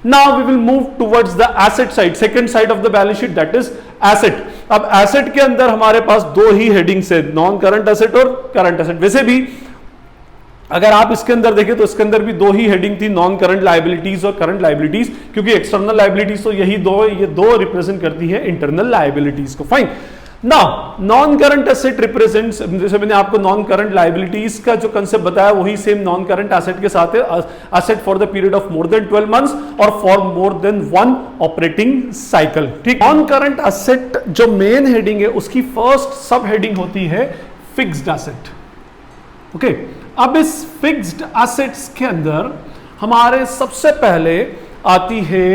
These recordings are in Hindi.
Now we will move towards the asset side, second side of the balance sheet, that is asset. अब एसेट के अंदर हमारे पास दो ही हेडिंग्स है, नॉन करंट एसेट और करंट एसेट। वैसे भी अगर आप इसके अंदर देखें तो इसके अंदर भी दो ही हेडिंग थी, नॉन करंट लायबिलिटीज और करंट लायबिलिटीज, क्योंकि एक्सटर्नल लायबिलिटीज तो यही दो, ये दो रिप्रेजेंट करती है इंटरनल लायबिलिटीज को। Fine, now non current asset represents, जैसे मैंने आपको नॉन करंट लायबिलिटीज का जो कंसेप्ट बताया वही सेम नॉन करंट एसेट के साथ है, asset for the period of more than 12 months और for more than 1 operating cycle. ठीक, नॉन करंट एसेट जो मेन हेडिंग है उसकी फर्स्ट सब हेडिंग होती है फिक्स्ड एसेट। ओके, अब इस फिक्स्ड एसेट्स के अंदर हमारे सबसे पहले आती है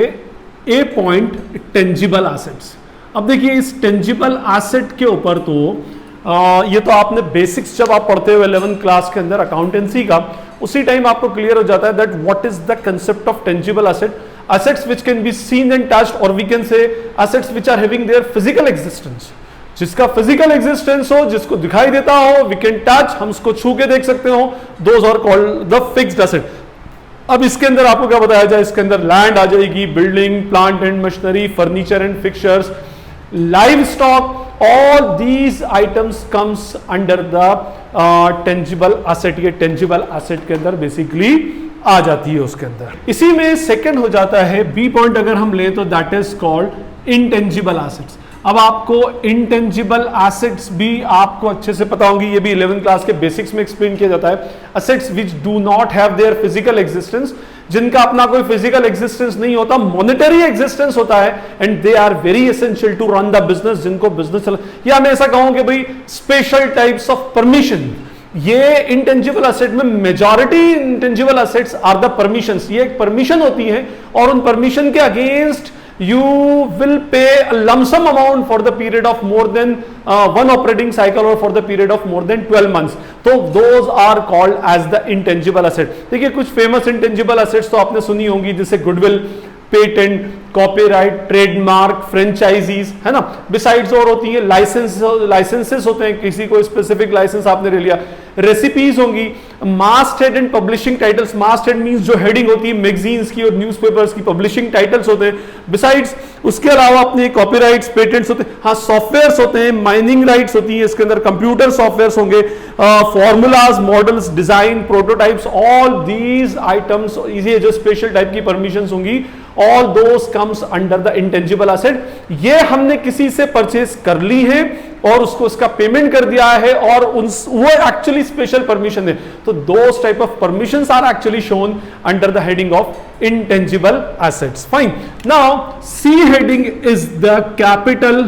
ए पॉइंट, टेंजिबल एसेट्स। अब देखिए इस टेंजिबल एसेट के ऊपर तो ये तो आपने बेसिक्स जब आप पढ़ते हो 11th क्लास के अंदर अकाउंटेंसी का, उसी टाइम आपको क्लियर हो जाता है that what is the concept of tangible asset, assets which can be seen and touched, or we can say assets which are having their physical existence। जिसका फिजिकल एग्जिस्टेंस हो, जिसको दिखाई देता हो, वी कैन टच, हम उसको छू के देख सकते हो, those are called the fixed asset. अब इसके अंदर आपको क्या बताया जाए, इसके अंदर लैंड आ जाएगी, building, plant and machinery, furniture and fixtures, live stock, all these items comes under the tangible asset. ये टेंजिबल एसेट के अंदर बेसिकली आ जाती है उसके अंदर। इसी में सेकंड हो जाता है बी पॉइंट, अगर हम लें तो that is called intangible assets. अब आपको इंटेंजिबल एसेट्स भी आपको अच्छे से पता होंगी, ये भी 11th क्लास के बेसिक्स में एक्सप्लेन किया जाता है। Assets which do not have their physical existence, जिनका अपना कोई फिजिकल एग्जिस्टेंस नहीं होता, मॉनेटरी एग्जिस्टेंस होता है, and they are very essential to run the business, जिनको बिजनेस चला, या मैं ऐसा कहूं कि भाई स्पेशल टाइप्स ऑफ परमिशन। ये इंटेंजिबल एसेट में majority intangible assets are the permissions. ये एक परमिशन होती है और उन परमिशन के against you will pay a lump sum amount for the period of more than 1 operating cycle or for the period of more than 12 months। तो those are called as the intangible asset। देखिए कुछ फेमस intangible assets तो आपने सुनी होंगी, जैसे goodwill, patent, copyright, trademark, franchises, है ना। बिसाइड्स और होती है लाइसेंसेस होते हैं, किसी को स्पेसिफिक लाइसेंस आपने ले लिया, रेसिपीज होंगी, masthead and publishing titles. Masthead means जो हेडिंग होती है मैगजीन्स की और न्यूज़पेपर्स की, पब्लिशिंग टाइटल्स होते हैं। बिसाइड्स उसके अलावा अपने कॉपीराइट्स, पेटेंट्स होते हैं, हाँ सॉफ्टवेयर्स होते हैं, माइनिंग राइट्स होती है, इसके अंदर कंप्यूटर सॉफ्टवेयर्स होंगे, formulas, models, design, prototypes, all these items, ये जो स्पेशल टाइप की परमिशंस होंगी, all those comes under the intangible asset. ये हमने किसी से परचेज कर ली है और उसको उसका पेमेंट कर दिया है और वो एक्चुअली स्पेशल परमिशन है, तो those type of permissions are actually shown under the heading of intangible assets. Fine, now see heading is the capital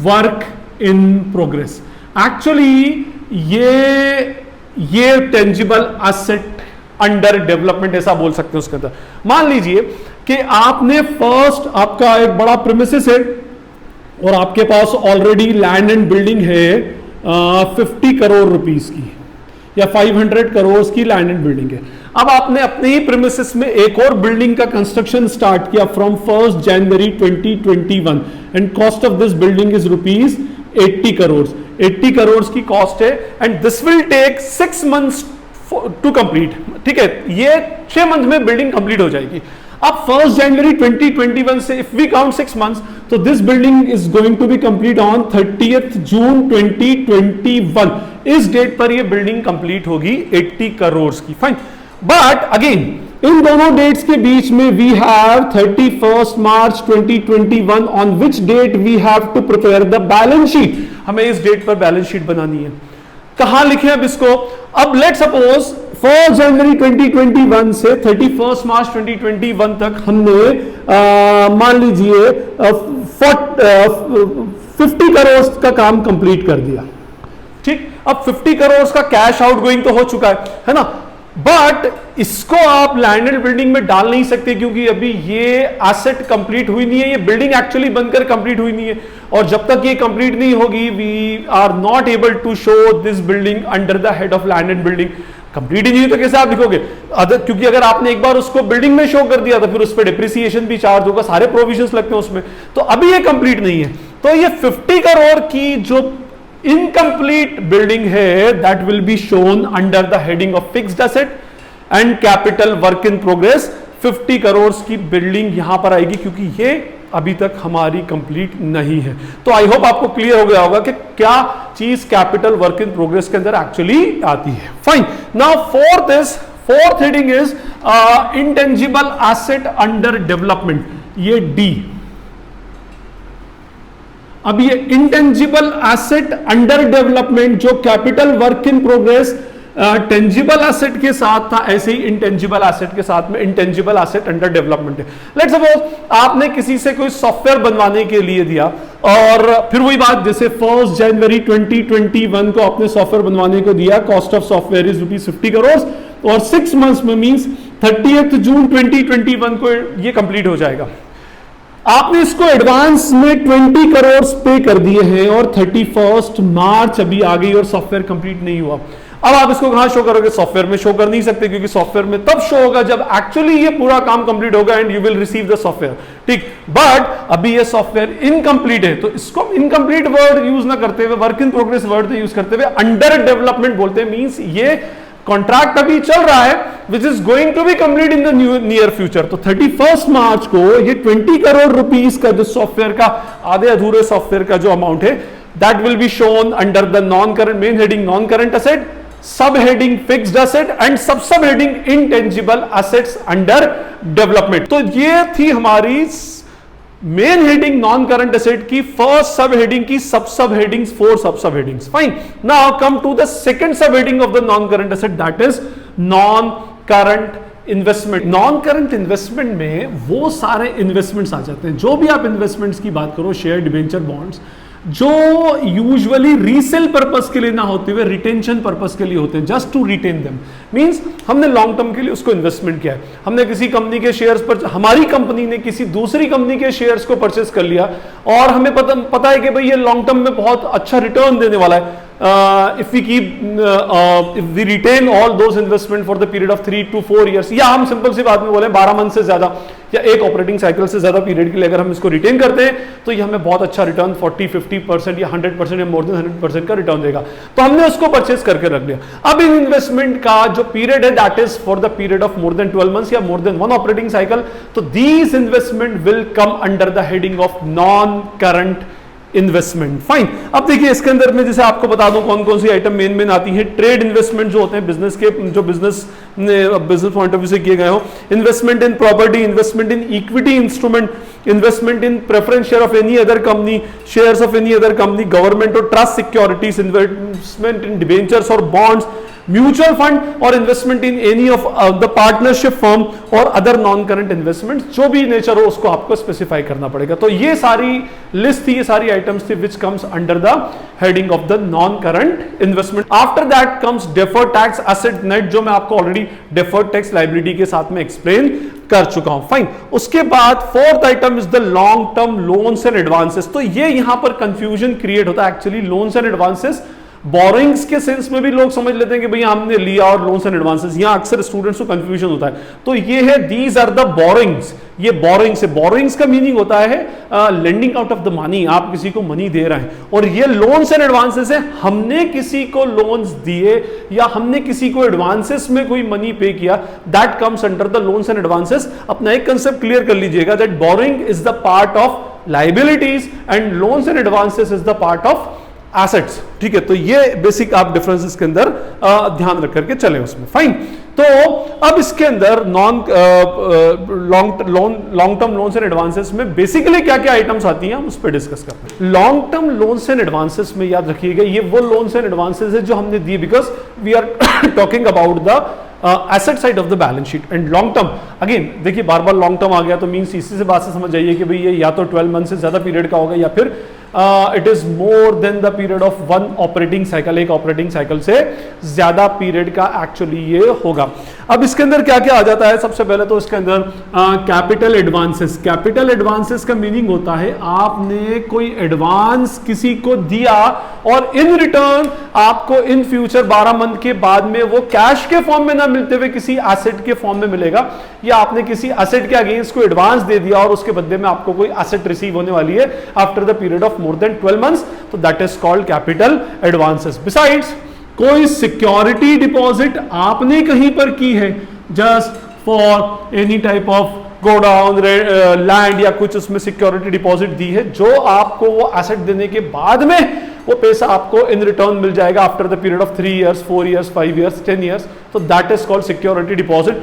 work in progress. Actually ये टेंजिबल एसेट अंडर डेवलपमेंट ऐसा बोल सकते हैं उसके अंदर। मान लीजिए कि आपने फर्स्ट, आपका एक बड़ा प्रीमिसेस है और आपके पास ऑलरेडी लैंड एंड बिल्डिंग है 50 करोड़ रुपीस की या 500 करोड़ की लैंड एंड बिल्डिंग है। अब आपने अपने ही प्रीमिसेस में एक और बिल्डिंग का कंस्ट्रक्शन स्टार्ट किया from 1 January 2021 and cost of this building is rupees 80 crore. 80 crore की कॉस्ट है and this will take 6 months to complete. ठीक है, ये 6 मंथ में बिल्डिंग कंप्लीट हो जाएगी। अब 1 जनवरी 2021 से इफ वी काउंट 6 मंथ्स, तो this building is going to be complete on 30th June 2021। इस डेट पर ये बिल्डिंग कंप्लीट होगी 80 करोड़ की। फाइन, बट अगेन इन दोनों डेट्स के बीच में we have 31 March 2021 on which date we have to prepare the balance sheet. हमें इस डेट पर बैलेंस शीट बनानी है। कहां लिखें अब इसको? अब लेट सपोज 1 जनवरी 2021 से 31 मार्च 2021 तक हमने मान लीजिए 50 करोड़ का काम कंप्लीट कर दिया। ठीक, अब 50 करोड़ का कैश आउट गोइंग तो हो चुका है ना, बट इसको आप लैंड एंड बिल्डिंग में डाल नहीं सकते क्योंकि अभी ये एसेट कंप्लीट हुई नहीं है, ये बिल्डिंग एक्चुअली बनकर कंप्लीट हुई नहीं है, और जब तक ये कंप्लीट नहीं होगी we are not able to show this building under the head of land and building. Complete ही नहीं हुई तो कैसे आप लिखोगे? क्योंकि अगर आपने एक बार उसको बिल्डिंग में शो कर दिया तो फिर उस पर डिप्रिसिएशन भी चार्ज होगा, सारे प्रोविजंस लगते हैं उसमें, तो अभी ये कंप्लीट नहीं है। तो ये 50 करोड़ की जो इनकम्प्लीट बिल्डिंग है that will be shown under the heading of fixed asset and capital work in progress. 50 crore की बिल्डिंग यहां पर आएगी, क्योंकि ये अभी तक हमारी कंप्लीट नहीं है। तो आई होप आपको क्लियर हो गया होगा कि क्या चीज कैपिटल वर्क इन प्रोग्रेस के अंदर एक्चुअली आती है। Fine, now fourth heading is intangible asset under development, ये डी। अब ये इंटेंजिबल एसेट अंडर डेवलपमेंट जो capital work in progress tangible asset के साथ था, ऐसे ही इंटेंजिबल एसेट के साथ में इंटेंजिबल एसेट अंडर डेवलपमेंट है। लेट्स सपोज आपने किसी से कोई सॉफ्टवेयर बनवाने के लिए दिया, और फिर वही बात, जैसे 1 जनवरी 2021 को आपने सॉफ्टवेयर बनवाने को दिया, cost of software is ₹50 crore, और 6 मंथ्स में मींस 30 जून 2021 को ये कंप्लीट हो जाएगा। आपने इसको एडवांस में 20 करोड़ पे कर दिए हैं, और 31 मार्च अभी आ गई और सॉफ्टवेयर कंप्लीट नहीं हुआ। अब आप इसको कहां शो करोगे? सॉफ्टवेयर में शो कर नहीं सकते, क्योंकि सॉफ्टवेयर में तब शो होगा जब एक्चुअली ये पूरा काम कंप्लीट होगा and you will receive the software, ठीक। बट अभी ये सॉफ्टवेयर इनकम्प्लीट है, तो इसको इनकम्प्लीट वर्ड यूज ना करते हुए, work in progress word use करते हुए अंडर डेवलपमेंट बोलते हैं। मींस ये कॉन्ट्रैक्ट अभी चल रहा है which is going to be complete in the near future. तो 31 मार्च को ये 20 करोड़ रुपीस का जो सॉफ्टवेयर का, आधे अधूरे सॉफ्टवेयर का जो अमाउंट है, that will be shown under the non current, main heading non current asset, subheading fixed asset and subheading intangible assets under development. तो ये थी हमारी main heading non current asset की, फर्स्ट सब हेडिंग की subheadings, 4 subheadings. Fine, now come to the second subheading of the non current asset, that is non current investment. Non current investment में वो सारे इन्वेस्टमेंट्स आ जाते हैं, जो भी आप इन्वेस्टमेंट्स की बात करो, शेयर, डिबेंचर, बॉन्ड्स, जो यूजुअली रीसेल पर्पस के लिए ना होते हुए रिटेंशन पर्पस के लिए होते हैं, just to retain them. Means हमने लॉन्ग टर्म के लिए उसको इन्वेस्टमेंट किया है, हमने किसी कंपनी के शेयर्स पर, हमारी कंपनी ने किसी दूसरी कंपनी के शेयर्स को परचेस कर लिया, और हमें पता है कि भाई ये लॉन्ग टर्म में बहुत अच्छा रिटर्न देने वाला है। if we retain all those investment for the period of 3 to 4 years, या हम सिंपल सी बात में बोले 12 मंथ से ज्यादा या एक ऑपरेटिंग साइकिल से ज्यादा पीरियड के लिए अगर हम इसको रिटेन करते हैं, तो ये हमें बहुत अच्छा रिटर्न 40-50% या 100% या मोर देन 100% का रिटर्न देगा। तो हमने उसको परचेस करके रख लिया। अब इन इन्वेस्टमेंट का जो पीरियड है, that is for the period of more than 12 months या मोर देन 1 ऑपरेटिंग साइकिल। तो these investment will come under the heading of non current investment. Fine, अब देखिए इसके अंदर में जैसे आपको बता दूं कौन कौन सी आइटम मेन आती है। ट्रेड इन्वेस्टमेंट जो होते हैं बिजनेस के, जो बिजनेस पॉइंट ऑफ व्यू से किए गए हो, investment in property, investment in equity instrument, investment in preference share of any other company, shares of any other company, government और trust securities, investment in debentures और बॉन्ड्स, म्यूचुअल फंड और investment in any of the partnership firm और अदर नॉन करंट इन्वेस्टमेंट, जो भी नेचर हो उसको आपको स्पेसिफाई करना पड़ेगा। तो ये सारी लिस्ट थी, ये सारी आइटम्स थी which comes under the heading of the non current investment. After that comes deferred tax asset net, जो मैं आपको ऑलरेडी डेफर्ड टैक्स लायबिलिटी के साथ में एक्सप्लेन कर चुका हूं। फाइन, उसके बाद fourth item is the long term loans and advances. तो ये यहां पर कंफ्यूजन क्रिएट होता है। Actually loans and advances borings के सेंस में भी लोग समझ लेते हैं कि भैया हमने लिया, और लोन्स एंड एडवांसेस, यहां अक्सर स्टूडेंट्स को कंफ्यूजन होता है। तो ये है दीज आर द बोरिंग्स, ये बोरिंग्स है। बोरिंग्स का मीनिंग होता है lending out of the money, आप किसी को मनी दे रहे हैं, और ये लोन्स एंड एडवांसेस है, हमने किसी को लोन्स दिए या हमने किसी को एडवांसेस में कोई मनी पे किया, that comes under the loans and advances. अपना एक कंसेप्ट क्लियर कर लीजिएगा, that boring is the part of liabilities and loans and advances is the part of assets. ठीक है, तो ये बेसिक आप डिफरेंसेस के अंदर ध्यान रख करके चले उसमें। फाइन, तो अब इसके अंदर long term loans and advances में बेसिकली क्या क्या आइटम्स आती हैं, हम उस पर डिस्कस करते हैं। Long term loans and advances में याद रखिएगा, ये वो लोन्स एंड एडवांसेस है जो हमने दिए, because we are talking about the asset side of the balance sheet. And long term, again देखिए बार बार लॉन्ग टर्म आ गया तो मीन्स इसी से बात से समझ जाइए कि भाई ये या तो 12 मंथ से ज्यादा पीरियड का होगा, या फिर it is more than the period of 1 operating cycle, एक ऑपरेटिंग साइकिल से ज्यादा पीरियड का एक्चुअली ये होगा। अब इसके अंदर क्या क्या आ जाता है, सबसे पहले तो इसके अंदर कैपिटल एडवांसेस। कैपिटल एडवांसेस का मीनिंग होता है आपने कोई एडवांस किसी को दिया और इन रिटर्न आपको इन फ्यूचर 12 मंथ के बाद में वो कैश के फॉर्म में ना मिलते हुए किसी एसेट के फॉर्म में मिलेगा, या आपने किसी एसेट के अगेंस्ट को एडवांस दे दिया और उसके बदले में आपको कोई एसेट रिसीव होने वाली है after the period of more than 12 months, तो that is called capital advances. Besides, कोई सिक्योरिटी डिपॉजिट आपने कहीं पर की है, just for any type of godown, land या कुछ उसमें सिक्योरिटी डिपॉजिट दी है, जो आपको वो एसेट देने के बाद में वो पैसा आपको इन रिटर्न मिल जाएगा after the period of 3 years, 4 years, 5 years, 10 years. तो that is called security deposit.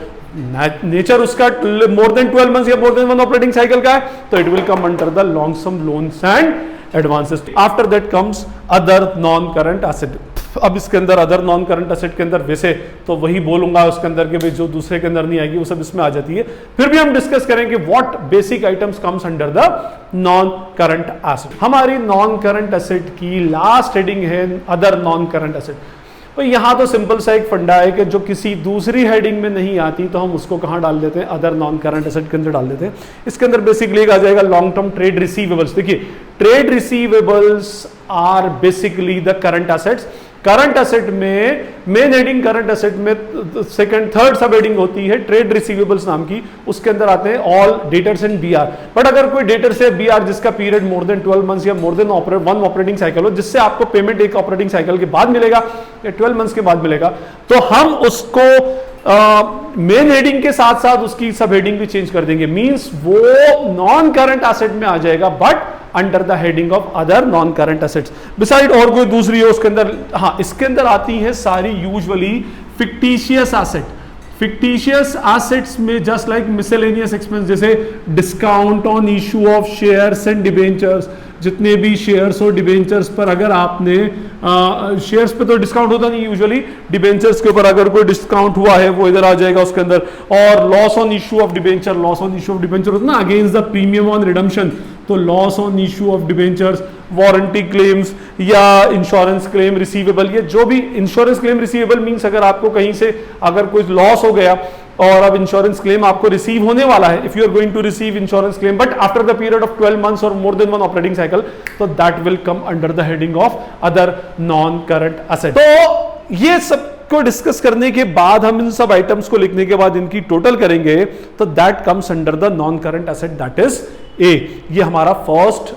Nature उसका मोर देन 12 months या मोर देन 1 ऑपरेटिंग साइकिल का है, तो it will come under the long sum loans and advances. After that comes other non current asset. अब इसके अंदर अदर नॉन करंट एसेट के अंदर वैसे तो वही बोलूंगा उसके अंदर के भाई जो दूसरे के अंदर नहीं आएगी वो सब इसमें आ जाती है. फिर भी हम डिस्कस करेंगे what basic items comes under the non current asset. हमारी नॉन करंट एसेट की लास्ट हेडिंग है अदर नॉन करंट एसेट. तो यहां तो सिंपल सा एक फंडा है कि जो किसी दूसरी हेडिंग में नहीं आती तो हम उसको कहां डाल देते हैं, अदर नॉन करंट एसेट के अंदर डाल देते हैं. इसके अंदर बेसिकली आ जाएगा लॉन्ग टर्म ट्रेड रिसीवेबल्स. देखिए trade receivables are basically the current assets. Current asset में मेन हेडिंग करंट एसेट में सेकंड थर्ड सब हेडिंग होती है ट्रेड रिसीवेबल्स नाम की. उसके अंदर आते हैं all debtors and BR. But अगर कोई डेटर से बीआर जिसका पीरियड मोर देन 12 months या मोर देन 1 ऑपरेटिंग साइकिल हो, जिससे आपको पेमेंट एक ऑपरेटिंग साइकिल के बाद मिलेगा या 12 months के बाद मिलेगा, तो हम उसको मेन हेडिंग के साथ साथ उसकी सब हेडिंग भी चेंज कर देंगे. मींस वो नॉन करंट एसेट में आ जाएगा but under the heading of other non current assets. Beside और कोई दूसरी हो उसके अंदर, हाँ इसके अंदर आती है सारी usually fictitious asset. Fictitious assets में जस्ट लाइक मिसलेनियस एक्सपेंस, जैसे discount on issue of shares and debentures. जितने भी शेयर्स और डिबेंचर्स पर अगर आपने शेयर्स पे तो डिस्काउंट होता नहीं यूजुअली, डिबेंचर्स के ऊपर अगर कोई डिस्काउंट हुआ है वो इधर आ जाएगा उसके अंदर. और loss on issue of debenture, loss on issue of debenture होता है ना against the premium on redemption, तो loss on issue of debentures, warranty claims या इंश्योरेंस क्लेम रिसीवेबल. ये जो भी इंश्योरेंस क्लेम रिसीवेबल मींस अगर आपको कहीं से अगर कोई लॉस हो गया और अब इंश्योरेंस क्लेम आपको रिसीव होने वाला है, if you are going to receive insurance claim but after the period of 12 months और मोर देन 1 ऑपरेटिंग साइकिल, तो that will come under the heading of other non current asset. तो ये सब को डिस्कस करने के बाद हम इन सब आइटम्स को लिखने के बाद इनकी टोटल करेंगे तो that comes under the non current asset, that is a. ये हमारा first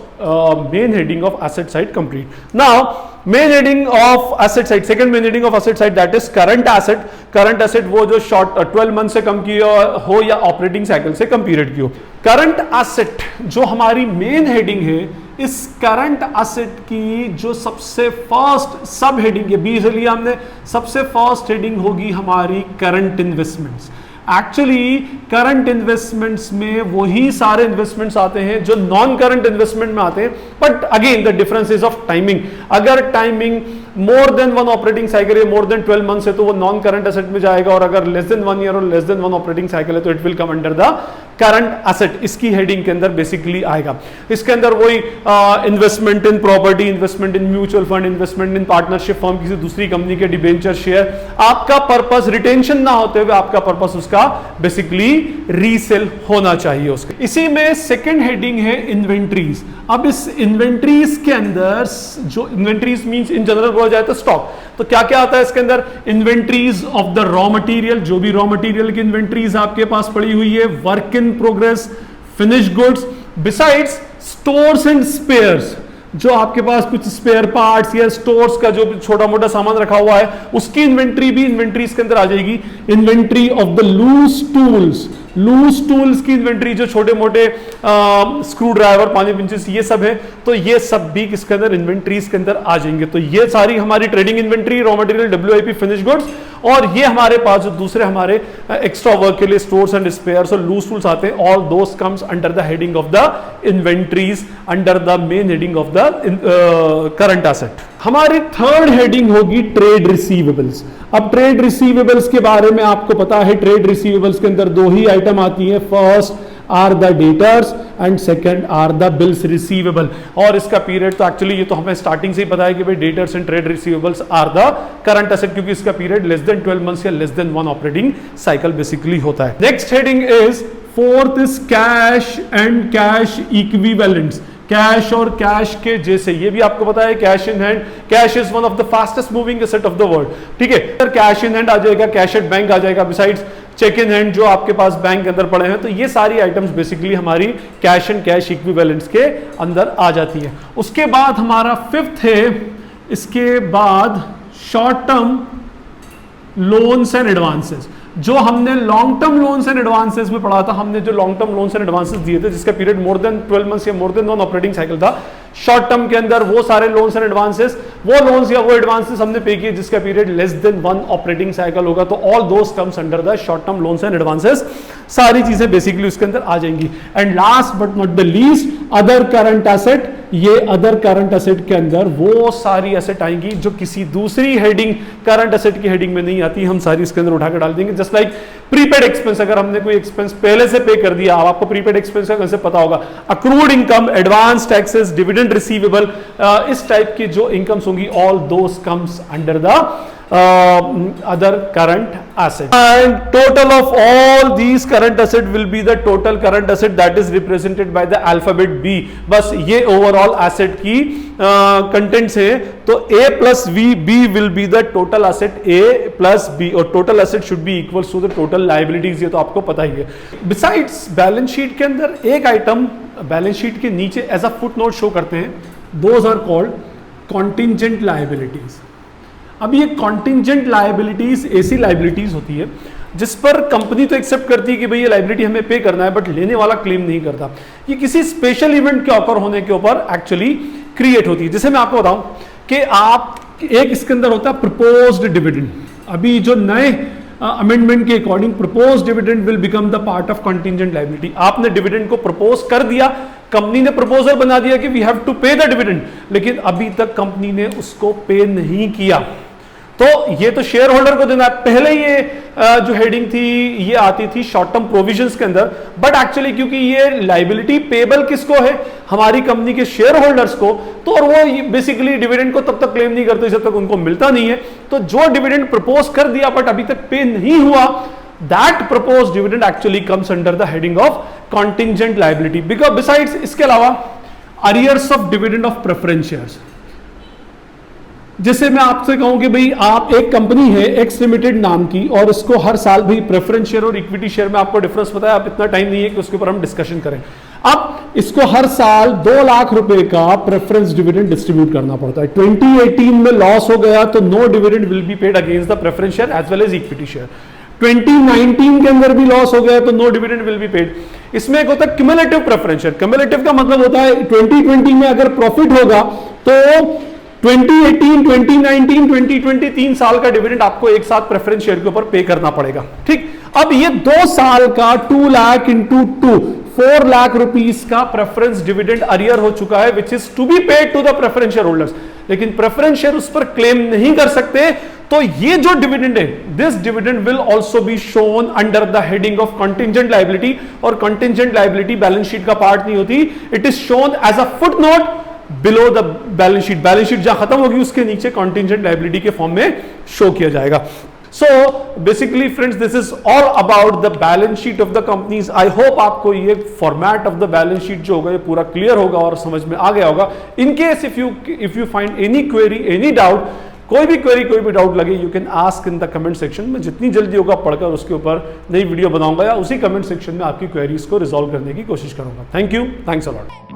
main heading of asset side complete. Now main heading of asset side, second main heading of asset side that is current asset. Current asset वो जो शॉर्ट 12 months से कम की हो या ऑपरेटिंग साइकिल से कम पीरियड की हो. करंट एसेट जो हमारी मेन हेडिंग है, इस करंट एसेट की जो सबसे फर्स्ट सब हेडिंग है, बी से लिया हमने, सबसे फर्स्ट हेडिंग होगी हमारी current investments. Actually current investments में वही सारे इन्वेस्टमेंट्स आते हैं जो नॉन करंट इन्वेस्टमेंट में आते हैं, but again the difference is of timing. अगर timing more than 1 operating cycle है, मोर देन 12 months है, तो वो नॉन करंट एसेट में जाएगा, और अगर लेस देन 1 year और लेस देन 1 ऑपरेटिंग साइकिल है तो it will come under the current asset. इसकी हेडिंग के अंदर बेसिकली आएगा. इसके अंदर वही investment in property, investment in mutual fund, investment in partnership firm, किसी दूसरी कंपनी के डिबेंचर शेयर. आपका पर्पस रिटेंशन ना होते हुए आपका पर्पस उसका बेसिकली रीसेल होना चाहिए उसका. इसी में सेकंड हेडिंग है इन्वेंट्रीज. अब इस इन्वेंट्रीज के अंदर जो इन्वेंट्रीज मींस इन जनरल बोला जाए तो स्टॉक, तो क्या क्या आता है इसके अंदर? Inventories of the raw material, जो भी रॉ मटेरियल की इन्वेंट्रीज आपके पास पड़ी हुई है, work in progress, finish goods, besides stores and spheres, जो आपके पास कुछ स्पेयर पार्ट्स या स्टोर्स का जो छोटा मोटा सामान रखा हुआ है उसकी इन्वेंट्री भी इन्वेंट्रीज के अंदर आ जाएगी. Inventory of the loose tools, loose tools की इन्वेंट्री, जो छोटे मोटे स्क्रू ड्राइवर, पानी पिंचेस, ये सब है, तो ये सब भी किसके अंदर? इन्वेंट्रीज के अंदर आ जाएंगे. तो ये सारी हमारी trading inventory, raw material, WIP, finish goods, और ये हमारे पास जो दूसरे हमारे एक्स्ट्रा वर्क के लिए स्टोर्स एंड स्पेयर्स और लूज टूल्स आते हैं, all those comes under the heading of the inventories under the main heading of the current asset. हमारी थर्ड हेडिंग होगी ट्रेड रिसीवेबल्स. अब ट्रेड रिसीवेबल्स के बारे में आपको पता है, ट्रेड रिसीवेबल्स के अंदर दो ही आइटम आती है, first are the debtors and second are the bills receivable. और इसका पीरियड तो एक्चुअली ये तो हमें स्टार्टिंग से ही पता है कि भाई debtors and trade receivables are the current asset, क्योंकि इसका पीरियड लेस देन 12 months या less than 1 operating cycle basically होता है. Next heading is fourth is cash and cash equivalents. Cash और कैश के जैसे, ये भी आपको पता है, cash in hand, cash is one of the fastest moving asset of the world. ठीक है, कैश इन हैंड आ जाएगा, कैश एट बैंक आ जाएगा, बिसाइड्स चेक इन हैंड जो आपके पास बैंक के अंदर पड़े हैं. तो ये सारी आइटम्स बेसिकली हमारी कैश एंड कैश इक्विवेलेंट्स के अंदर आ जाती है. उसके बाद हमारा फिफ्थ है, इसके बाद short term loans and advances. जो हमने long term loans and advances में पढ़ा था, हमने जो long term loans and advances दिए थे जिसका पीरियड मोर देन 12 मंथ्स या मोर देन 1 ऑपरेटिंग साइकिल था, शॉर्ट टर्म के अंदर वो सारे लोन्स एंड एडवांसेस, वो लोन्स या वो एडवांसेस हमने पे किए जिसका period less than 1 operating cycle होगा, तो all those comes under the short term loans and advances, सारी चीजें बेसिकली उसके अंदर आ जाएंगी। And last but not the least, other current asset, ये अदर करंट एसेट के अंदर वो सारी एसेट आएंगी जो किसी दूसरी हेडिंग, करंट एसेट की हेडिंग में नहीं आती, हम सारी इसके अंदर उठाकर डाल देंगे। जस्ट लाइक प्रीपेड एक्सपेंस, अगर हमने कोई एक्सपेंस पहले से पे कर दिया, आपको प्रीपेड एक्सपेंस का कैसे पता होगा, accrued income, advance taxes, dividend receivable, इस टाइप की जो इनकम्स होंगी, all those comes under the other current asset, and total of all these current asset will be the total current asset that is represented by the alphabet B। बस ये overall asset की contents है, तो A plus B will be the total asset A plus B, और total asset should be equal to the total liabilities, ये तो आपको पता ही है। Besides बैलेंस शीट के अंदर एक आइटम बैलेंस शीट के नीचे as a foot note show करते हैं, those are called contingent liabilities। अब ये कॉन्टिंजेंट लायबिलिटीज ऐसी लायबिलिटीज होती है जिस पर कंपनी तो एक्सेप्ट करती है कि भाई ये लायबिलिटी हमें पे करना है, बट लेने वाला क्लेम नहीं करता। ये किसी स्पेशल इवेंट के ऑकर होने के ऊपर एक्चुअली क्रिएट होती है। जैसे मैं आपको बताऊं कि आप एक इसके अंदर होता है प्रपोज्ड डिविडेंड। अभी जो नए अमेंडमेंट के according proposed dividend will become the part of contingent liability. आपने डिविडेंड को प्रपोज कर दिया, कंपनी ने प्रपोजल बना दिया कि वी हैव टू पे द डिविडेंड, लेकिन अभी तक कंपनी ने उसको पे नहीं किया, तो ये तो शेयर होल्डर को देना है। पहले ये जो हेडिंग थी ये आती थी शॉर्ट टर्म प्रोविजंस के अंदर, बट एक्चुअली क्योंकि ये लायबिलिटी पेबल किसको है, हमारी कंपनी के शेयर होल्डर्स को, तो और वो बेसिकली डिविडेंड को तब तक क्लेम नहीं करते जब तक उनको मिलता नहीं है। तो जो डिविडेंड प्रपोज कर दिया बट अभी तक पे नहीं हुआ, that propose dividend actually comes under the heading of contingent liability. Because besides इसके अलावा arrears of dividend of preference shares, जैसे मैं आपसे कहूं कि भाई आप एक कंपनी है एक्स लिमिटेड नाम की, और इसको हर साल भाई प्रेफरेंस शेयर और इक्विटी शेयर में आपको डिफरेंस पता है, आप इतना टाइम नहीं है कि उसके ऊपर हम डिस्कशन करें। अब इसको हर साल 2 लाख रुपए का प्रेफरेंस डिविडेंड डिस्ट्रीब्यूट करना पड़ता है। 2018 में लॉस हो गया तो no dividend will be paid against the preference share as well as equity share. 2019 के अंदर भी लॉस हो गया तो no dividend will be paid. इसमें एक होता है क्यूमुलेटिव प्रेफरेंस शेयर। क्यूमुलेटिव का मतलब होता है 2020 में अगर प्रॉफिट होगा तो 2018, 2019, 2020 3 साल का डिविडेंड आपको एक साथ प्रेफरेंस शेयर के ऊपर पे करना पड़ेगा। ठीक, अब ये 2 साल का 2 लाख इंटू 2 4 लाख रुपीस का प्रेफरेंस डिविडेंड अरियर हो चुका है, which is to be paid to the preference share holders, लेकिन प्रेफरेंस शेयर उस पर क्लेम नहीं कर सकते। तो ये जो डिविडेंड है, this dividend will also be shown under the heading of contingent liability, और कंटिंजेंट लायबिलिटी बैलेंस शीट का पार्ट नहीं होती, it is shown as a foot note below the balance sheet. Balance sheet जहां खत्म होगी उसके नीचे कंटिंजेंट लायबिलिटी के फॉर्म में शो किया जाएगा। So basically friends, this is all about the balance sheet of the companies. I hope आपको ये format of the balance sheet जो होगा ये पूरा क्लियर होगा और समझ में आ गया होगा। In case if you find any query, any doubt, कोई भी क्वेरी, कोई भी डाउट लगे, you can ask in the comment section में। जितनी जल्दी होगा पढ़कर उसके ऊपर नई वीडियो बनाऊंगा या उसी कमेंट सेक्शन में आपकी क्वेरीज को रिजॉल्व करने की कोशिश करूंगा। Thank you, thanks a lot.